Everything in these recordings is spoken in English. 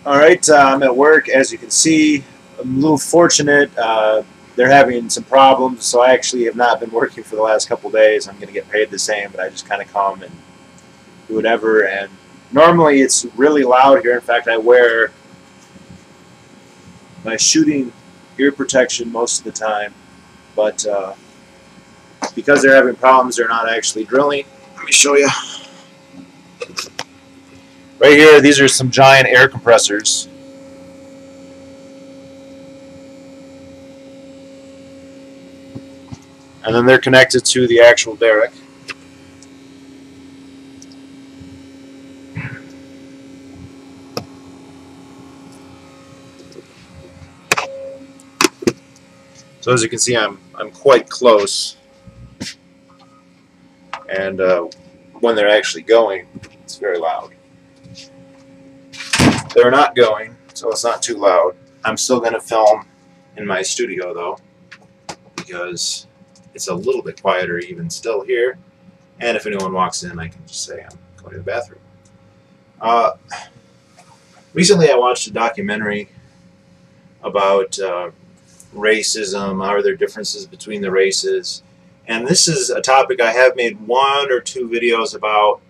Alright, I'm at work. As you can see, I'm a little fortunate. They're having some problems, so I actually have not been working for the last couple of days. I'm going to get paid the same, but I just kind of come and do whatever. And normally it's really loud here. In fact, I wear my shooting ear protection most of the time, but because they're having problems, they're not actually drilling. Let me show you. Right here, these are some giant air compressors. And then they're connected to the actual derrick. So as you can see, I'm quite close. And when they're actually going, it's very loud. They're not going, so it's not too loud. I'm still going to film in my studio, though, because it's a little bit quieter even still here. And if anyone walks in, I can just say I'm going to the bathroom. Recently, I watched a documentary about racism. Are there differences between the races? And this is a topic I have made 1 or 2 videos about.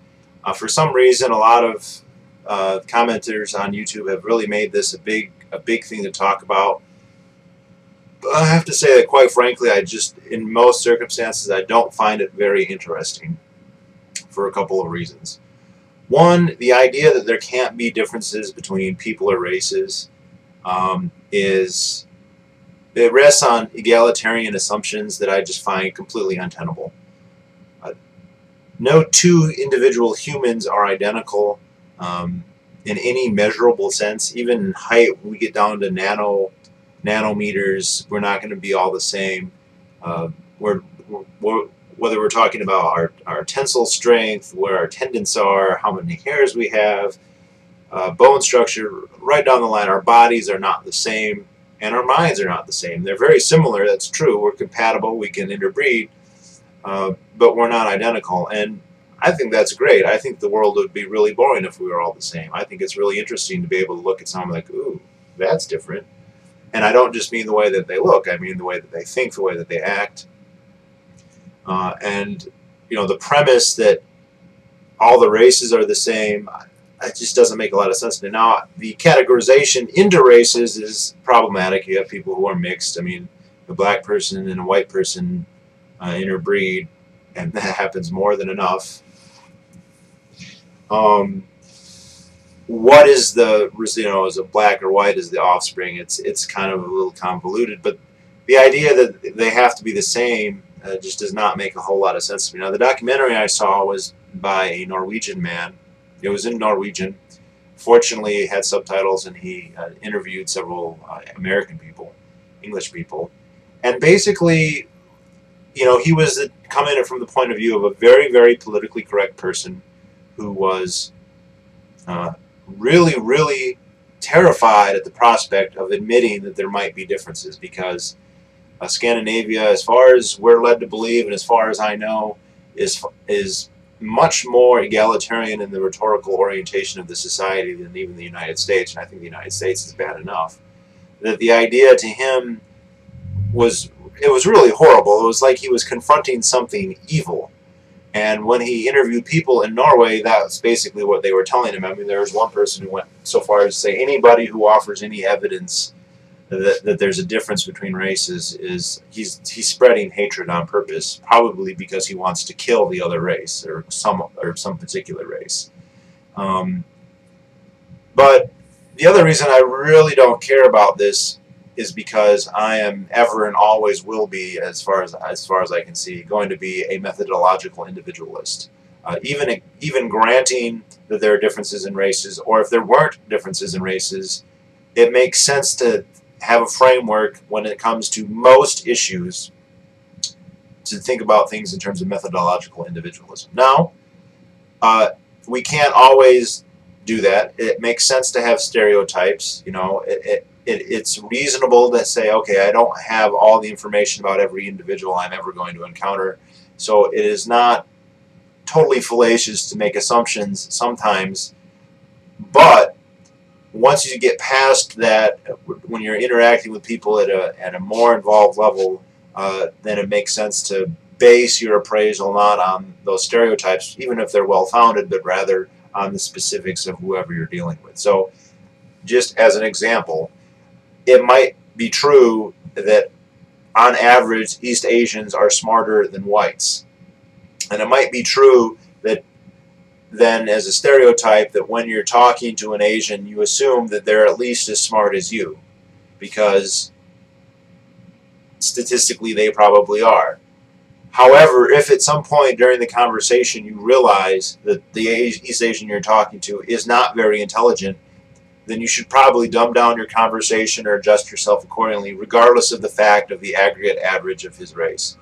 For some reason, a lot of commenters on YouTube have really made this a big thing to talk about. But I have to say that, quite frankly, in most circumstances, I don't find it very interesting for a couple of reasons. One, the idea that there can't be differences between people or races it rests on egalitarian assumptions that I just find completely untenable. No two individual humans are identical in any measurable sense. Even in height, when we get down to nanometers, we're not going to be all the same. Whether we're talking about our tensile strength, where our tendons are, how many hairs we have, bone structure, right down the line, our bodies are not the same, and our minds are not the same. They're very similar, that's true. We're compatible, we can interbreed, but we're not identical. And I think that's great. I think the world would be really boring if we were all the same. I think it's really interesting to be able to look at someone like, ooh, that's different. And I don't just mean the way that they look, I mean the way that they think, the way that they act. And, you know, the premise that all the races are the same, it just doesn't make a lot of sense to me. Now, the categorization into races is problematic. You have people who are mixed. I mean, a black person and a white person interbreed, and that happens more than enough. What is the, is it black or white as the offspring? It's kind of a little convoluted, but the idea that they have to be the same just does not make a whole lot of sense to me. Now, the documentary I saw was by a Norwegian man. It was in Norwegian. Fortunately, it had subtitles, and he interviewed several American people, English people. And basically, you know, he was coming from the point of view of a very, very politically correct person who was really, really terrified at the prospect of admitting that there might be differences, because Scandinavia, as far as we're led to believe and as far as I know, is much more egalitarian in the rhetorical orientation of the society than even the United States, and I think the United States is bad enough. That the idea to him was really horrible. It was like he was confronting something evil. And when he interviewed people in Norway, that's basically what they were telling him. I mean, there was one person who went so far as to say anybody who offers any evidence that there's a difference between races he's spreading hatred on purpose, probably because he wants to kill the other race or some particular race. But the other reason I really don't care about this is because I am ever and always will be, as far as I can see, going to be a methodological individualist. Even granting that there are differences in races, or if there weren't differences in races, it makes sense to have a framework when it comes to most issues to think about things in terms of methodological individualism. Now, we can't always do that. It makes sense to have stereotypes. You know, it's reasonable to say, okay, I don't have all the information about every individual I'm ever going to encounter, so it is not totally fallacious to make assumptions sometimes, but once you get past that, when you're interacting with people at a more involved level, then it makes sense to base your appraisal not on those stereotypes, even if they're well-founded, but rather on the specifics of whoever you're dealing with. So just as an example, it might be true that on average East Asians are smarter than whites. And it might be true that then, as a stereotype, that when you're talking to an Asian, you assume that they're at least as smart as you, because statistically they probably are. However, if at some point during the conversation you realize that the East Asian you're talking to is not very intelligent, then you should probably dumb down your conversation or adjust yourself accordingly, regardless of the fact of the aggregate average of his race.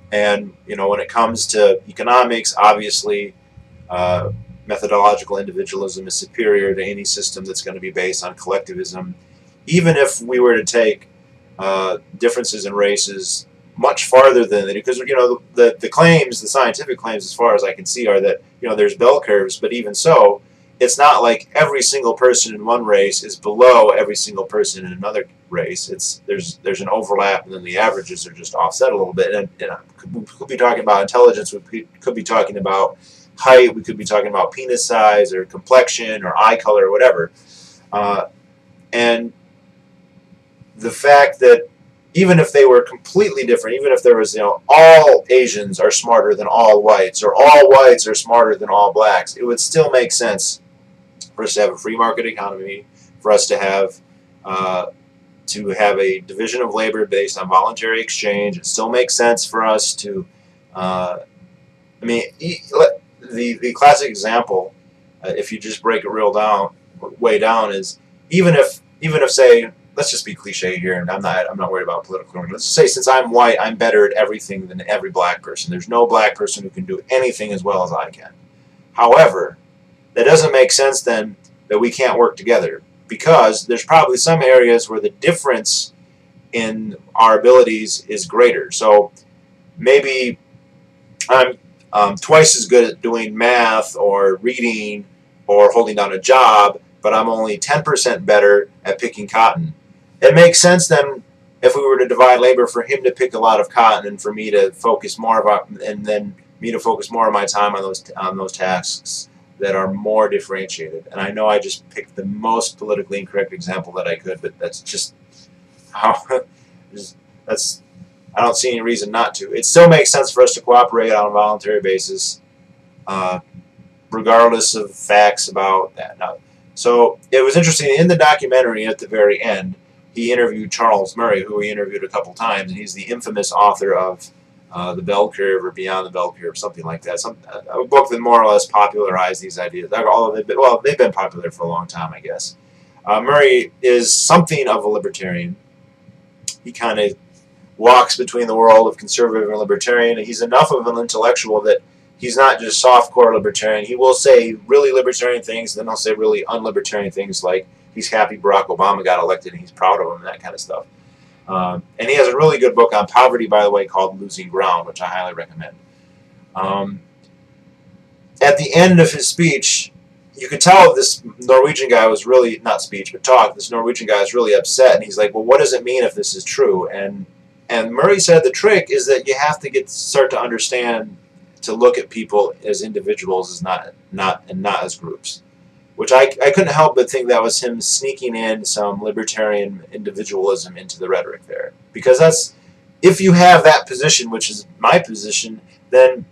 And, you know, when it comes to economics, obviously, methodological individualism is superior to any system that's going to be based on collectivism. Even if we were to take differences in races much farther than that, because, you know, the claims, the scientific claims, as far as I can see, are that, you know, there's bell curves, but even so, it's not like every single person in one race is below every single person in another race. There's an overlap, and then the averages are just offset a little bit. And we could be talking about intelligence. We could be talking about height. We could be talking about penis size or complexion or eye color or whatever. And the fact that even if they were completely different, even if there was, you know, all Asians are smarter than all whites, or all whites are smarter than all blacks, it would still make sense for us to have a free market economy, for us to have a division of labor based on voluntary exchange. It still makes sense for us to, I mean, the classic example, if you just break it way down, is even if say, let's just be cliche here, and I'm not worried about political. Let's just say, since I'm white, I'm better at everything than every black person. There's no black person who can do anything as well as I can. However, that doesn't make sense then that we can't work together, because there's probably some areas where the difference in our abilities is greater. So maybe I'm twice as good at doing math or reading or holding down a job, but I'm only 10% better at picking cotton. It makes sense then, if we were to divide labor, for him to pick a lot of cotton and for me to focus more of my time on those tasks that are more differentiated. And I know I just picked the most politically incorrect example that I could, but that's just how I don't see any reason not to. It still makes sense for us to cooperate on a voluntary basis, regardless of facts about that. Now, so it was interesting, in the documentary at the very end, he interviewed Charles Murray, who he interviewed a couple times, and he's the infamous author of The Bell Curve, or Beyond the Bell Curve, something like that. A book that more or less popularized these ideas. They've been popular for a long time, I guess. Murray is something of a libertarian. He kind of walks between the world of conservative and libertarian. He's enough of an intellectual that he's not just soft-core libertarian. He will say really libertarian things, then he'll say really unlibertarian things, like he's happy Barack Obama got elected and he's proud of him, and that kind of stuff. And he has a really good book on poverty, by the way, called Losing Ground, which I highly recommend. At the end of his speech, you could tell this Norwegian guy was really, not speech, but talk, this Norwegian guy is really upset, and he's like, well, what does it mean if this is true? And Murray said the trick is that you have to start to understand, to look at people as individuals, as not as groups. Which I couldn't help but think that was him sneaking in some libertarian individualism into the rhetoric there. Because that's, if you have that position, which is my position, then,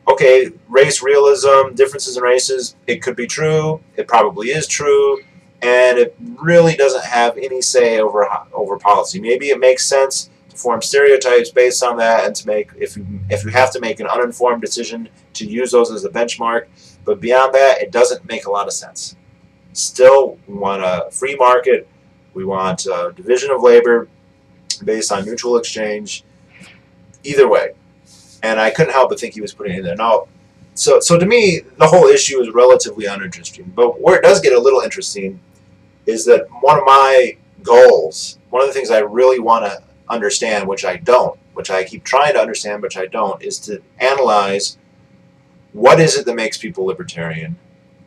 okay, race realism, differences in races, it could be true, it probably is true, and it really doesn't have any say over policy. Maybe it makes sense to form stereotypes based on that, and to make, if you have to make an uninformed decision, to use those as a benchmark. But beyond that, it doesn't make a lot of sense. Still, we want a free market. We want a division of labor based on mutual exchange. Either way. And I couldn't help but think he was putting it in there. Now, so to me, the whole issue is relatively uninteresting. But where it does get a little interesting is that one of my goals, one of the things I really want to understand, which I don't, which I keep trying to understand, which I don't, is to analyze what is it that makes people libertarian,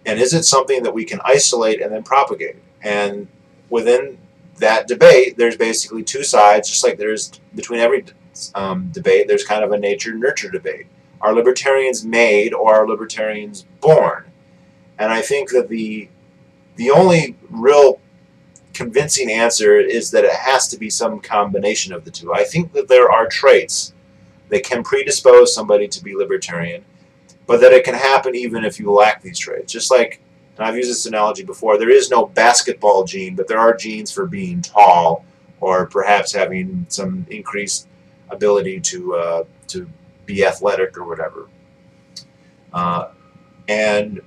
And is it something that we can isolate and then propagate? And within that debate, there's basically two sides, just like there's between every debate, there's kind of a nature-nurture debate. Are libertarians made or are libertarians born? And I think that the only real convincing answer is that it has to be some combination of the two. I think that there are traits that can predispose somebody to be libertarian, but that it can happen even if you lack these traits. Just like, and I've used this analogy before, there is no basketball gene, but there are genes for being tall or perhaps having some increased ability to be athletic or whatever. And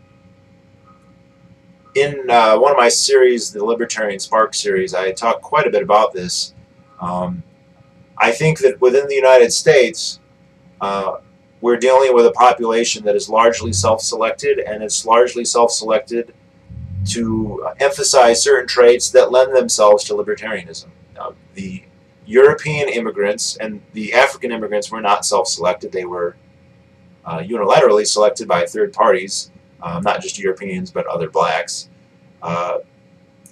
in one of my series, the Libertarian Spark series, I talk quite a bit about this. I think that within the United States, we're dealing with a population that is largely self-selected, and it's largely self-selected to emphasize certain traits that lend themselves to libertarianism. The European immigrants and the African immigrants were not self-selected. They were unilaterally selected by third parties, not just Europeans, but other blacks. But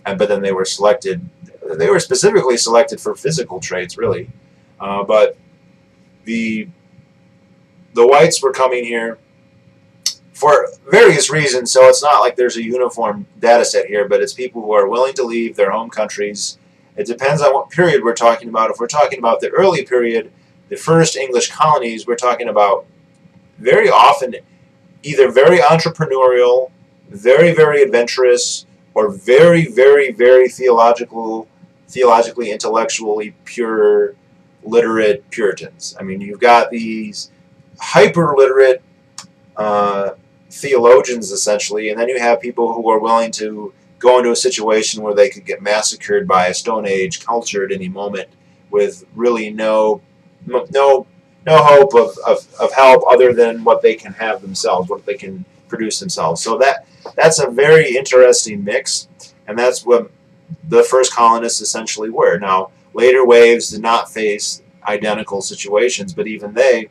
then they were selected, they were specifically selected for physical traits, really. But the whites were coming here for various reasons, so it's not like there's a uniform data set here, but it's people who are willing to leave their home countries. It depends on what period we're talking about. If we're talking about the early period, the first English colonies, we're talking about very often either very entrepreneurial, very, very adventurous, or very, very, very theologically, intellectually pure, literate Puritans. I mean, you've got these hyper-literate theologians, essentially, and then you have people who are willing to go into a situation where they could get massacred by a Stone Age culture at any moment with really no hope of help other than what they can have themselves, what they can produce themselves. So that's a very interesting mix, and that's what the first colonists essentially were. Now, later waves did not face identical situations, but even they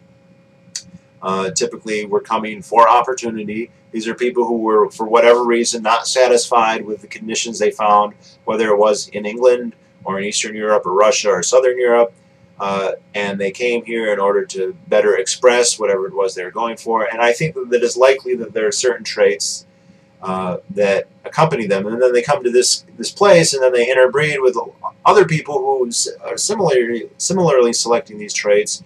typically were coming for opportunity. These are people who were, for whatever reason, not satisfied with the conditions they found, whether it was in England or in Eastern Europe or Russia or Southern Europe, and they came here in order to better express whatever it was they were going for. And I think that it's likely that there are certain traits that accompany them, and then they come to this place, and then they interbreed with other people who are similarly selecting these traits,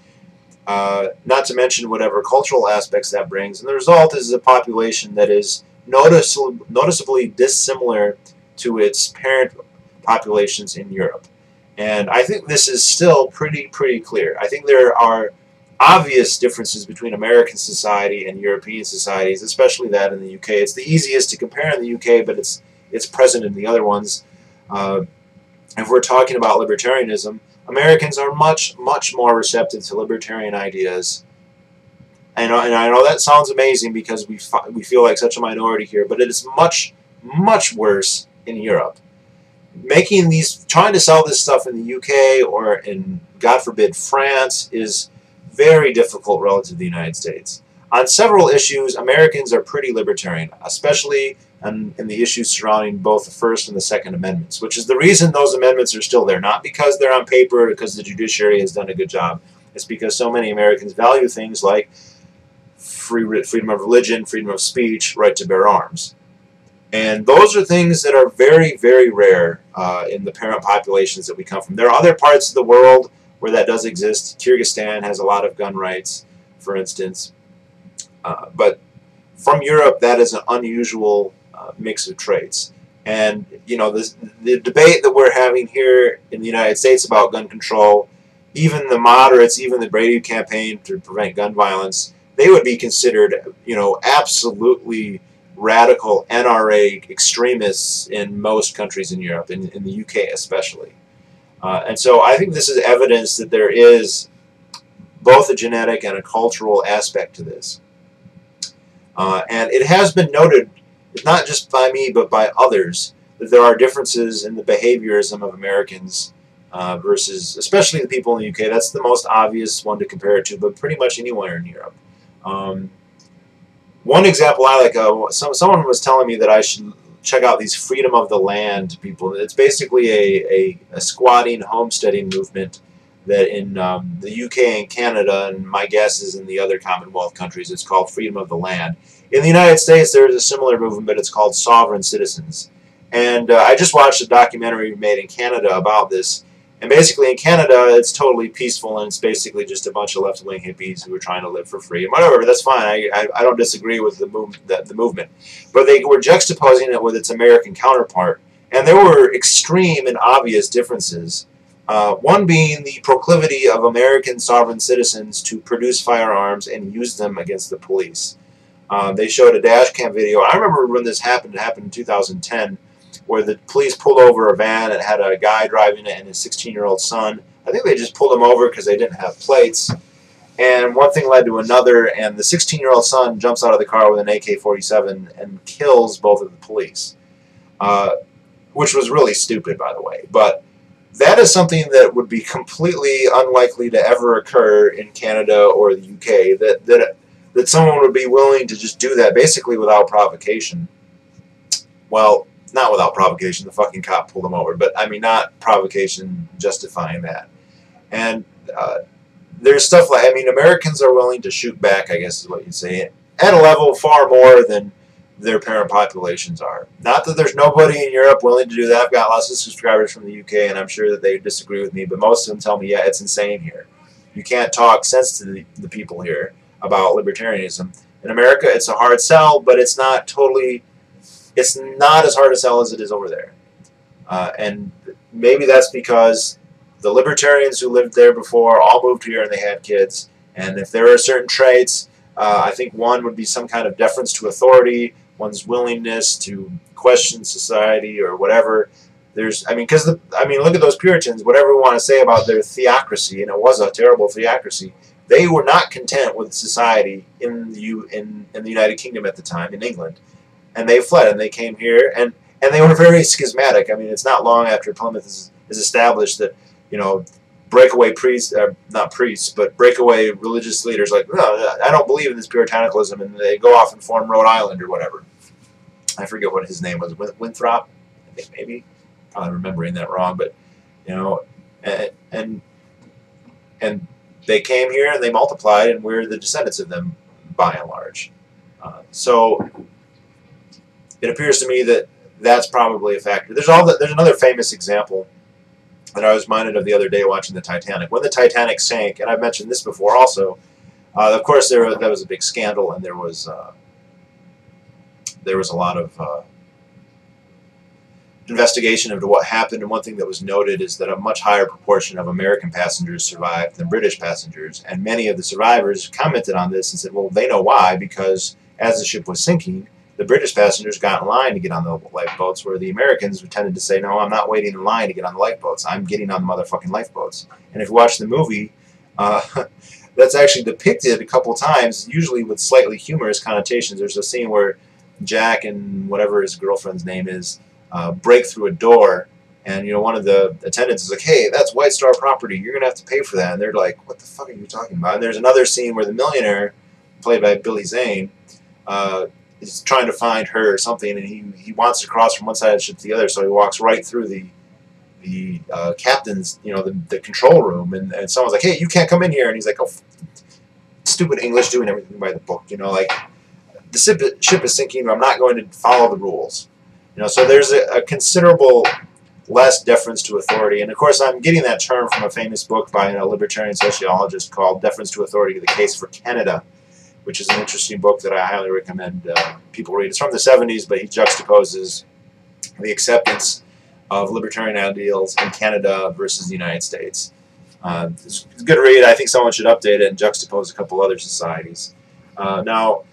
not to mention whatever cultural aspects that brings. And the result is a population that is noticeably dissimilar to its parent populations in Europe. And I think this is still pretty clear. I think there are obvious differences between American society and European societies, especially that in the UK. It's the easiest to compare in the UK, but it's present in the other ones. If we're talking about libertarianism, Americans are much more receptive to libertarian ideas. And I know that sounds amazing because we feel like such a minority here, but it is much worse in Europe. Trying to sell this stuff in the UK or in, God forbid, France is very difficult relative to the United States. On several issues, Americans are pretty libertarian, especially in the issues surrounding both the First and the Second Amendments, which is the reason those amendments are still there. Not because they're on paper or because the judiciary has done a good job. It's because so many Americans value things like freedom of religion, freedom of speech, right to bear arms. And those are things that are very rare in the parent populations that we come from. There are other parts of the world where that does exist. Kyrgyzstan has a lot of gun rights, for instance. But from Europe, that is an unusual mix of traits. And, you know, the debate that we're having here in the United States about gun control, even the moderates, even the Brady campaign to prevent gun violence, they would be considered, you know, absolutely radical NRA extremists in most countries in Europe, in the UK especially. And so I think this is evidence that there is both a genetic and a cultural aspect to this. And it has been noted, not just by me, but by others, that there are differences in the behaviorism of Americans versus, especially the people in the UK. That's the most obvious one to compare it to, but pretty much anywhere in Europe. one example I like, someone was telling me that I should check out these freedom of the land people. It's basically a squatting, homesteading movement that in the UK and Canada, and my guess is in the other Commonwealth countries, it's called freedom of the land. In the United States, there's a similar movement, but it's called sovereign citizens. And I just watched a documentary made in Canada about this. And basically in Canada, it's totally peaceful, and it's basically just a bunch of left-wing hippies who are trying to live for free. And whatever, that's fine. I don't disagree with the movement. But they were juxtaposing it with its American counterpart. And there were extreme and obvious differences. One being the proclivity of American sovereign citizens to produce firearms and use them against the police. They showed a dash cam video. I remember when this happened. It happened in 2010. Where the police pulled over a van that had a guy driving it and his 16-year-old son. I think they just pulled him over because they didn't have plates. And one thing led to another, and the 16-year-old son jumps out of the car with an AK-47 and kills both of the police. Which was really stupid, by the way. But that is something that would be completely unlikely to ever occur in Canada or the UK. That someone would be willing to just do that basically without provocation. Well, not without provocation, the fucking cop pulled him over, but I mean not provocation justifying that. And there's stuff like, I mean, Americans are willing to shoot back, I guess is what you'd say, at a level far more than their parent populations are. Not that there's nobody in Europe willing to do that. I've got lots of subscribers from the UK, and I'm sure that they disagree with me, but most of them tell me, yeah, it's insane here. You can't talk sense to the people here about libertarianism. In America, it's a hard sell, but it's not totally... It's not as hard to sell as it is over there. And maybe that's because the libertarians who lived there before all moved here and they had kids. And if there are certain traits, I think one would be some kind of deference to authority, one's willingness to question society or whatever. There's, I mean, because, look at those Puritans, whatever we want to say about their theocracy, and it was a terrible theocracy, they were not content with society in the United Kingdom at the time, in England. And they fled, and they came here, and they were very schismatic. I mean, it's not long after Plymouth is established that, you know, breakaway priests, not priests, but breakaway religious leaders like, no, I don't believe in this Puritanicalism, and they go off and form Rhode Island or whatever. I forget what his name was, Winthrop, I think maybe. Probably remembering that wrong, but, you know, and they came here and they multiplied, and we're the descendants of them by and large. So it appears to me that that's probably a factor. There's another famous example that I was reminded of the other day watching the Titanic. When the Titanic sank, and I've mentioned this before also, of course that was a big scandal, and there was a lot of investigation into what happened. And one thing that was noted is that a much higher proportion of American passengers survived than British passengers, and many of the survivors commented on this and said, well, they know why, because as the ship was sinking, the British passengers got in line to get on the lifeboats, where the Americans tended to say, no, I'm not waiting in line to get on the lifeboats. I'm getting on the motherfucking lifeboats. And if you watch the movie, that's actually depicted a couple times, usually with slightly humorous connotations. There's a scene where Jack and whatever his girlfriend's name is break through a door, and, you know, one of the attendants is like, hey, that's White Star property. You're going to have to pay for that. And they're like, what the fuck are you talking about? And there's another scene where the millionaire, played by Billy Zane, is trying to find her or something, and he wants to cross from one side of the ship to the other, so he walks right through the captain's, you know, the control room, and someone's like, hey, you can't come in here, and he's like, oh, stupid English, doing everything by the book, you know, like, the ship is sinking, I'm not going to follow the rules, you know. So there's a considerable less deference to authority, and of course I'm getting that term from a famous book by a libertarian sociologist called Deference to Authority, The Case for Canada, which is an interesting book that I highly recommend people read. It's from the 70s, but he juxtaposes the acceptance of libertarian ideals in Canada versus the United States. It's a good read. I think someone should update it and juxtapose a couple other societies. Now,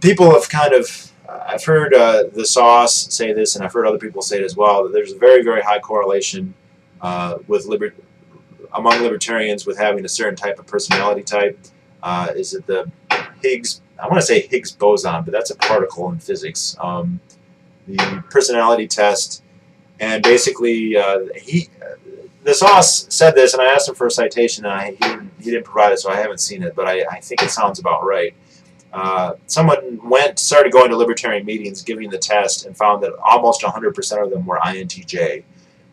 people have kind of, I've heard the Sauce say this, and I've heard other people say it as well, that there's a very, very high correlation with among libertarians with having a certain type of personality type. Is it the Higgs, I want to say Higgs boson, but that's a particle in physics. The personality test, and basically the Sauce said this, and I asked him for a citation, and he didn't provide it, so I haven't seen it, but I think it sounds about right. someone started going to libertarian meetings, giving the test, and found that almost 100% of them were INTJ,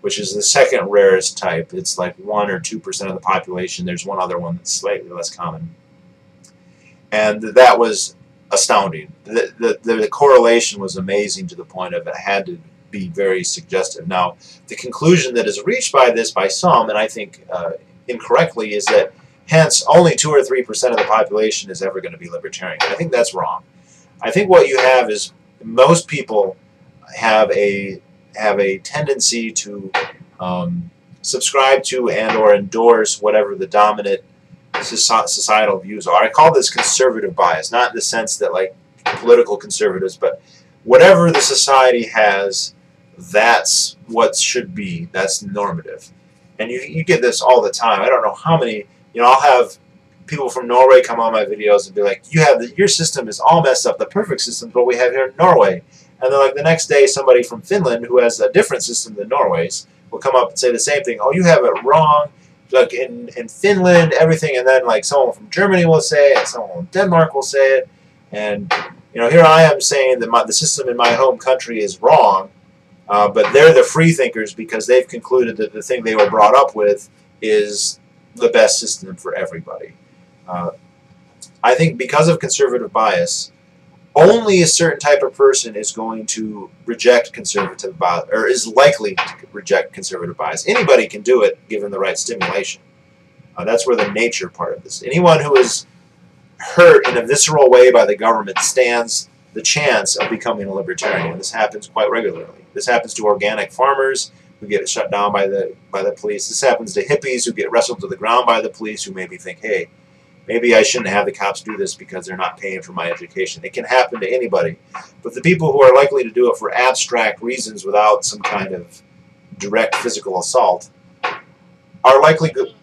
which is the second rarest type. It's like 1 or 2% of the population. There's one other one that's slightly less common. And that was astounding. The correlation was amazing to the point of it had to be very suggestive. Now, the conclusion that is reached by this by some, and I think incorrectly, is that hence only 2 or 3% of the population is ever going to be libertarian. I think that's wrong. I think what you have is most people have a tendency to subscribe to and or endorse whatever the dominant societal views are. I call this conservative bias, not in the sense that like political conservatives, but whatever the society has, that's what should be. That's normative. And you get this all the time. I don't know how many, I'll have people from Norway come on my videos and be like, your system is all messed up. The perfect system is what we have here in Norway. And then like the next day, somebody from Finland who has a different system than Norway's will come up and say the same thing. Oh, you have it wrong. Like in Finland, everything. And then like someone from Germany will say it, and someone from Denmark will say it. And here I am saying that the system in my home country is wrong, but they're the free thinkers because they've concluded that the thing they were brought up with is the best system for everybody. I think because of conservative bias, only a certain type of person is going to reject conservative bias, or is likely to reject conservative bias. Anybody can do it given the right stimulation. That's where the nature part of this. Anyone who is hurt in a visceral way by the government stands the chance of becoming a libertarian. This happens quite regularly. This happens to organic farmers who get shut down by the police. This happens to hippies who get wrestled to the ground by the police, who maybe think, hey, maybe I shouldn't have the cops do this because they're not paying for my education. It can happen to anybody. But the people who are likely to do it for abstract reasons without some kind of direct physical assault are likely going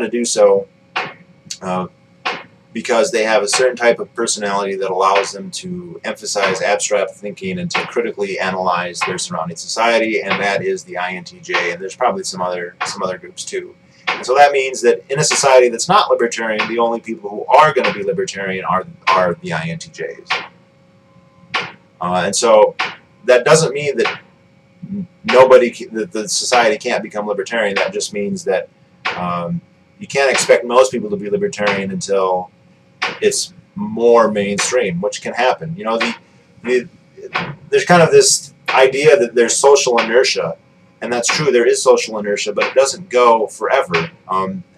to do so because they have a certain type of personality that allows them to emphasize abstract thinking and to critically analyze their surrounding society, and that is the INTJ, and there's probably some other groups too. And so that means that in a society that's not libertarian, the only people who are going to be libertarian are the INTJs. And so that doesn't mean that the society can't become libertarian. That just means that you can't expect most people to be libertarian until it's more mainstream, which can happen. There's kind of this idea that there's social inertia. And that's true, there is social inertia, but it doesn't go forever.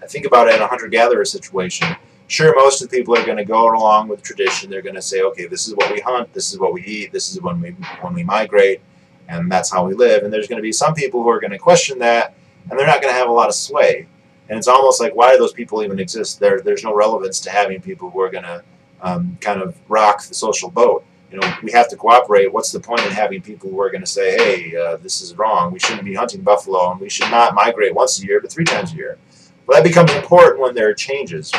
Think about it in a hunter-gatherer situation. Sure, most of the people are going to go along with tradition. They're going to say, okay, this is what we hunt, this is what we eat, this is when we migrate, and that's how we live. And there's going to be some people who are going to question that, and they're not going to have a lot of sway. And it's almost like, why do those people even exist? There's no relevance to having people who are going to kind of rock the social boat. We have to cooperate. What's the point in having people who are going to say, hey, this is wrong, we shouldn't be hunting buffalo, and we should not migrate once a year, but 3 times a year? Well, that becomes important when there are changes.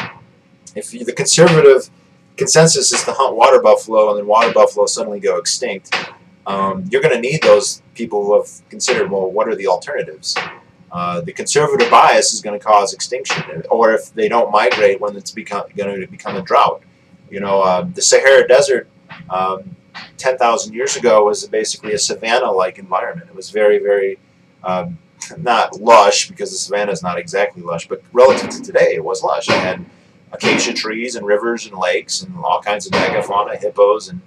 If the conservative consensus is to hunt water buffalo, and then water buffalo suddenly go extinct, you're going to need those people who have considered, well, what are the alternatives? The conservative bias is going to cause extinction, or if they don't migrate, when it's going to become a drought. The Sahara Desert 10,000 years ago was basically a savanna-like environment. It was very, very, not lush, because the savanna is not exactly lush, but relative to today, it was lush. It had acacia trees and rivers and lakes and all kinds of megafauna, hippos and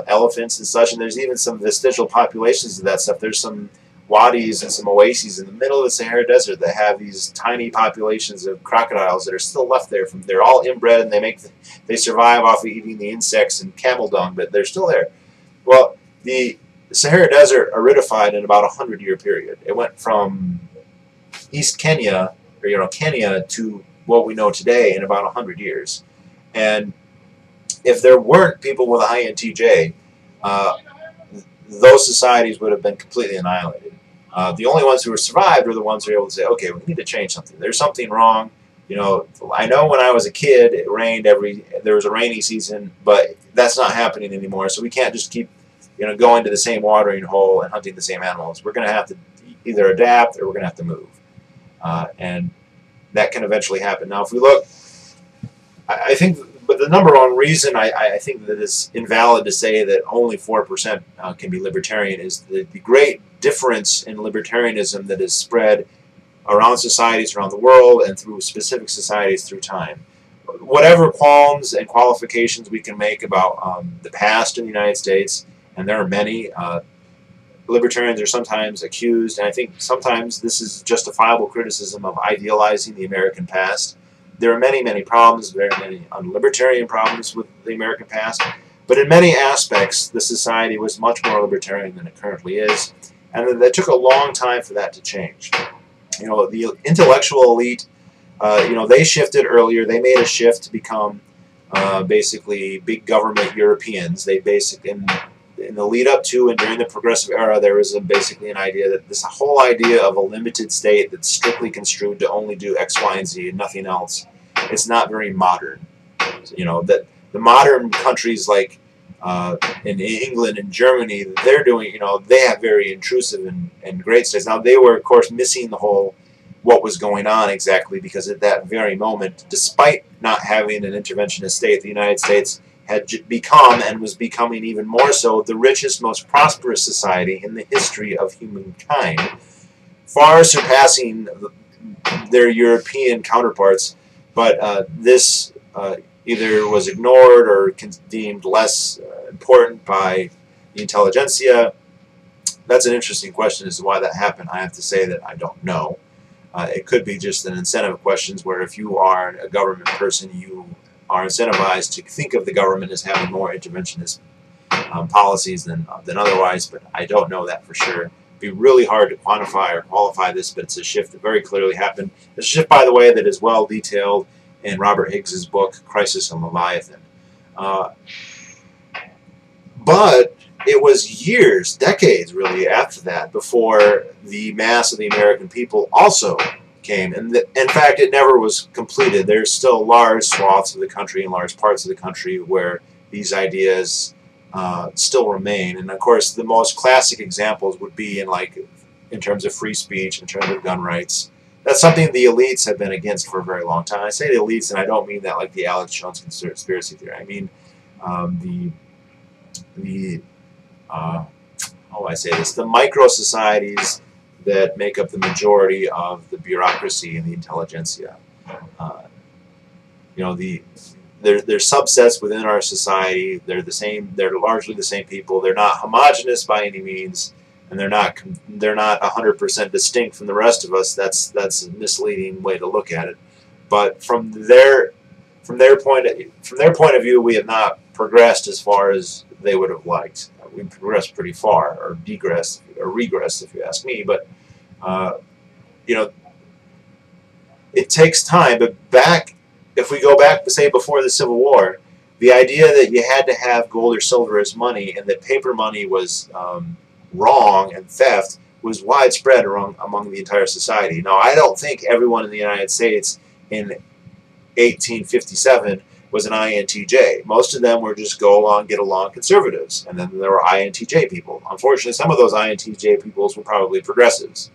elephants and such. And there's even some vestigial populations of that stuff. There's some wadis and some oases in the middle of the Sahara Desert that have these tiny populations of crocodiles that are still left there. They're all inbred, and they survive off of eating the insects and camel dung, but they're still there. Well, the Sahara Desert aridified in about a 100-year period. It went from East Kenya, or Kenya, to what we know today in about 100 years. And if there weren't people with INTJ, those societies would have been completely annihilated. The only ones who survived were the ones who were able to say, okay, we need to change something. There's something wrong. I know when I was a kid, it rained there was a rainy season, but that's not happening anymore. So we can't just keep, going to the same watering hole and hunting the same animals. We're going to have to either adapt, or we're going to have to move. And that can eventually happen. Now, if we look, I think, but the number one reason I think that it's invalid to say that only 4% can be libertarian is the great difference in libertarianism that is spread around societies around the world and through specific societies through time. Whatever qualms and qualifications we can make about the past in the United States, and there are many, libertarians are sometimes accused, and I think sometimes this is justifiable criticism, of idealizing the American past. There are many, many problems, very many unlibertarian problems with the American past, but in many aspects the society was much more libertarian than it currently is, and it took a long time for that to change. You know, the intellectual elite, you know, they shifted earlier. They made a shift to become basically big government Europeans. They basically, in the lead up to and during the progressive era, there was basically an idea that this whole idea of a limited state that's strictly construed to only do X, Y, and Z and nothing else, it's not very modern. You know, that the modern countries like in England and Germany, they're doing, you know, they have very intrusive and great states. Now, they were, of course, missing the whole what was going on exactly, because at that very moment, despite not having an interventionist state, the United States had become, and was becoming even more so, the richest, most prosperous society in the history of humankind, far surpassing their European counterparts. But this either was ignored or deemed less important by the intelligentsia. That's an interesting question as to why that happened. I have to say that I don't know. It could be just an incentive of questions where if you are a government person, you are incentivized to think of the government as having more interventionist policies than otherwise, but I don't know that for sure. It'd be really hard to quantify or qualify this, but it's a shift that very clearly happened. It's a shift, by the way, that is well detailed in Robert Higgs's book, Crisis on Leviathan. But it was years, decades really, after that, before the mass of the American people also came. And in fact, it never was completed. There's still large swaths of the country and large parts of the country where these ideas still remain. And of course, the most classic examples would be in terms of free speech, in terms of gun rights. That's something the elites have been against for a very long time. I say the elites, and I don't mean that like the Alex Jones conspiracy theory. I mean how do I say this? The micro societies that make up the majority of the bureaucracy and the intelligentsia. You know, they're subsets within our society. They're the same. They're largely the same people. They're not homogenous by any means, and they're not 100% distinct from the rest of us. That's a misleading way to look at it. But from their point of view, we have not progressed as far as they would have liked. We progressed pretty far, or regressed, if you ask me. But you know, it takes time. But if we go back, say, before the Civil War, the idea that you had to have gold or silver as money, and that paper money was wrong and theft, was widespread among the entire society. Now, I don't think everyone in the United States in 1857 was an INTJ. Most of them were just go along, get along conservatives. And then there were INTJ people. Unfortunately, some of those INTJ peoples were probably progressives.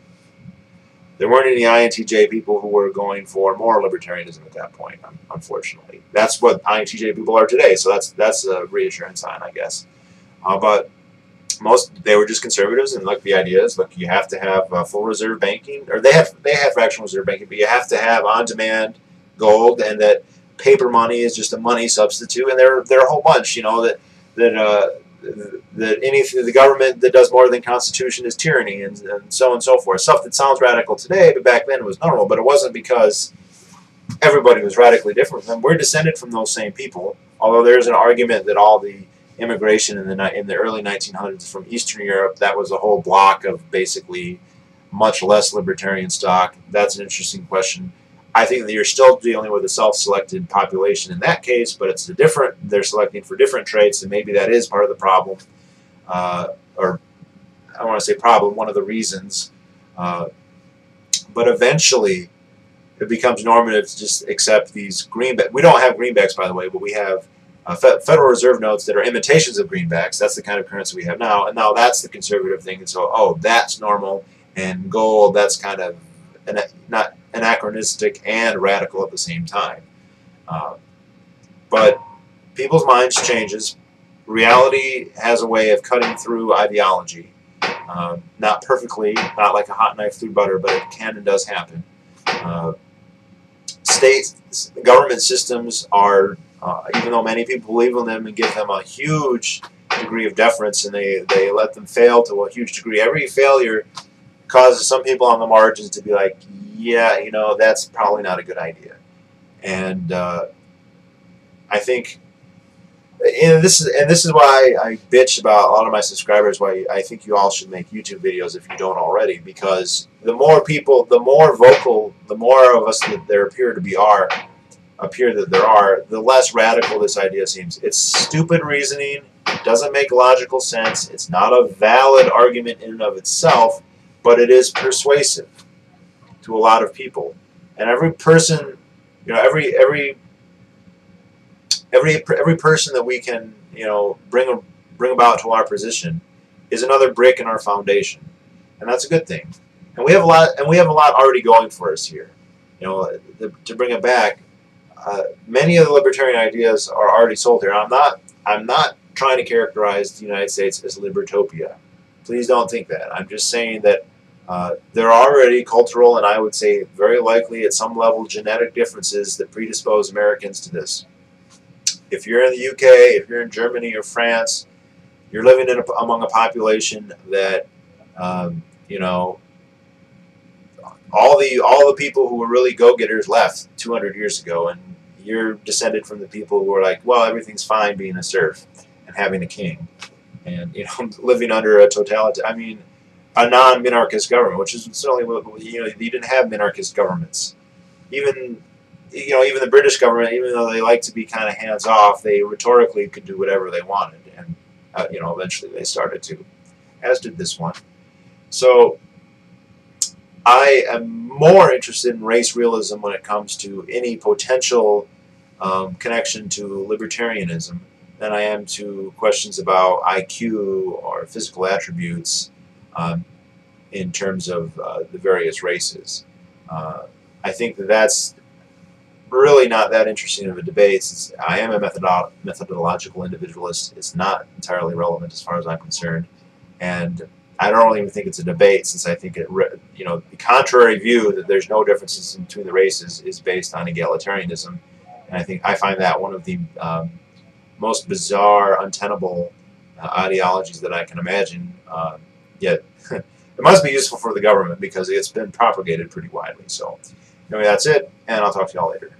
There weren't any INTJ people who were going for more libertarianism at that point, unfortunately. That's what INTJ people are today, so that's a reassuring sign, I guess. But they were just conservatives, and the idea is, look, you have to have full reserve banking, or they had fractional reserve banking, but you have to have on-demand gold, and that paper money is just a money substitute, and there are a whole bunch, you know, that anything, the government that does more than Constitution is tyranny, and so on and so forth. Stuff that sounds radical today, but back then it was normal. But it wasn't because everybody was radically different from them. We're descended from those same people. Although there's an argument that all the immigration in the early 1900s from Eastern Europe, that was a whole block of basically much less libertarian stock. That's an interesting question. I think that you're still dealing with a self-selected population in that case, but it's they're selecting for different traits, and maybe that is part of the problem, or I don't want to say problem, one of the reasons. But eventually, it becomes normative to just accept these greenbacks. We don't have greenbacks, by the way, but we have Federal Reserve notes that are imitations of greenbacks. That's the kind of currency we have now, and now that's the conservative thing. And so, oh, that's normal, and gold, that's kind of not anachronistic and radical at the same time. But people's minds changes. Reality has a way of cutting through ideology. Not perfectly, not like a hot knife through butter, but it can and does happen. Government systems are, even though many people believe in them and give them a huge degree of deference, and they let them fail to a huge degree, every failure causes some people on the margins to be like, yeah, you know, that's probably not a good idea. And I think, and this is why I bitch about a lot of my subscribers, why I think you all should make YouTube videos if you don't already, because the more people, the more vocal, the more of us that there appear that there are, the less radical this idea seems. It's stupid reasoning, it doesn't make logical sense, it's not a valid argument in and of itself, but it is persuasive to a lot of people. And every person, you know, every person that we can, you know, bring about to our position is another brick in our foundation, and that's a good thing. And we have a lot already going for us here. You know, to bring it back, many of the libertarian ideas are already sold here. I'm not trying to characterize the United States as libertopia. Please don't think that. I'm just saying that there are already cultural, and I would say very likely at some level genetic differences that predispose Americans to this. If you're in the UK, if you're in Germany or France, you're living among a population that, you know, all the people who were really go-getters left 200 years ago, and you're descended from the people who are like, well, everything's fine being a serf and having a king, and, you know, living under a a non-minarchist government, which is certainly, you know, you didn't have minarchist governments. Even the British government, even though they like to be kind of hands-off, they rhetorically could do whatever they wanted, and you know, eventually they started to, as did this one. So I am more interested in race realism when it comes to any potential connection to libertarianism than I am to questions about IQ or physical attributes in terms of the various races. I think that's really not that interesting of a debate. I am a methodological individualist. It's not entirely relevant as far as I'm concerned, and I don't even think it's a debate, since I think you know, the contrary view that there's no differences between the races is based on egalitarianism, and I find that one of the most bizarre, untenable ideologies that I can imagine. Yet it must be useful for the government because it's been propagated pretty widely. So anyway, that's it, and I'll talk to y'all later.